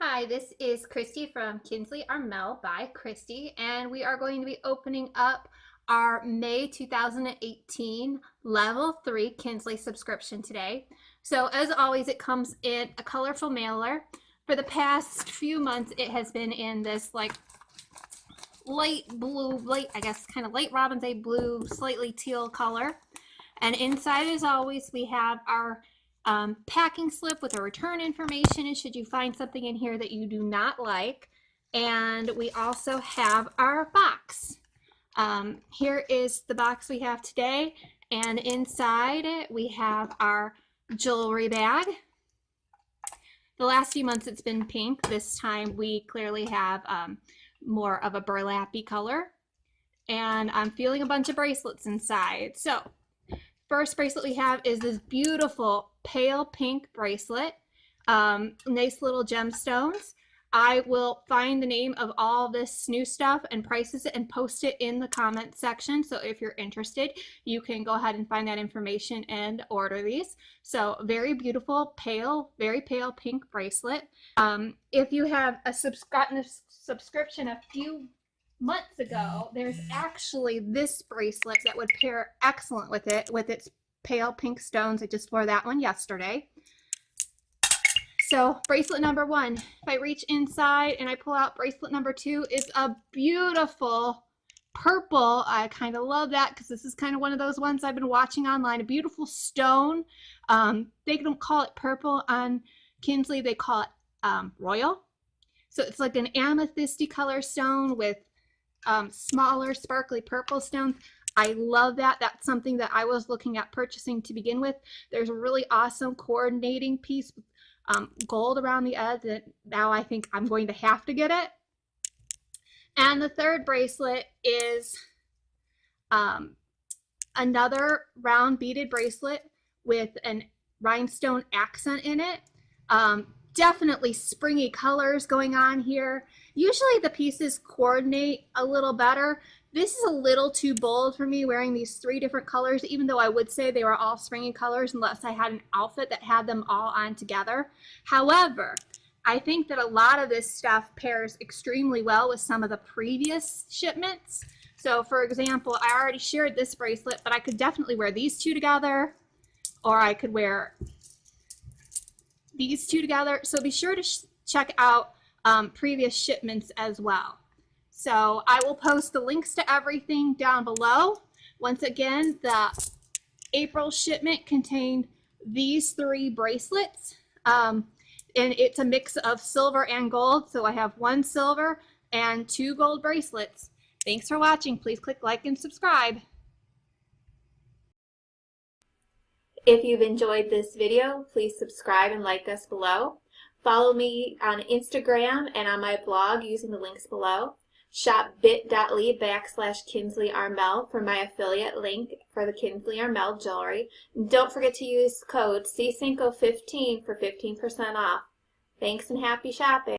Hi, this is Christy from Kinsley Armelle by Christy, and we are going to be opening up our May 2018 Level 3 Kinsley subscription today. So as always, it comes in a colorful mailer. For the past few months, it has been in this like light blue, I guess kind of late Robin's Egg blue, slightly teal color. And inside, as always, we have our packing slip with our return information, and should you find something in here that you do not like. And we also have our box. Here is the box we have today, and inside it we have our jewelry bag. The last few months it's been pink. This time we clearly have more of a burlappy color, and I'm feeling a bunch of bracelets inside. So first bracelet we have is this beautiful pale pink bracelet. Nice little gemstones. I will find the name of all this new stuff and prices and post it in the comment section. So if you're interested, you can go ahead and find that information and order these. So very beautiful, pale, very pale pink bracelet. If you have gotten a subscription a few months ago, there's actually this bracelet that would pair excellent with it, with its pale pink stones. I just wore that one yesterday. So bracelet number one, if I reach inside and I pull out bracelet number two, is a beautiful purple. I kind of love that because this is kind of one of those ones I've been watching online. A beautiful stone. They don't call it purple on Kinsley, they call it royal. So it's like an amethysty color stone with smaller sparkly purple stones. I love that. That's something that I was looking at purchasing to begin with. There's a really awesome coordinating piece with gold around the edge, and now I think I'm going to have to get it. And the third bracelet is another round beaded bracelet with an rhinestone accent in it. Definitely springy colors going on here. Usually the pieces coordinate a little better. This is a little too bold for me, wearing these three different colors, even though I would say they were all springy colors unless I had an outfit that had them all on together. However, I think that a lot of this stuff pairs extremely well with some of the previous shipments. So for example, I already shared this bracelet, but I could definitely wear these two together, or I could wear these two together. So be sure to check out previous shipments as well. So I will post the links to everything down below. Once again, the April shipment contained these three bracelets, and it's a mix of silver and gold. So I have one silver and two gold bracelets. Thanks for watching. Please click like and subscribe. If you've enjoyed this video, please subscribe and like us below. Follow me on Instagram and on my blog using the links below. Shop bit.ly/Kinsley Armelle for my affiliate link for the Kinsley Armelle jewelry. And don't forget to use code C515 for 15% off. Thanks and happy shopping.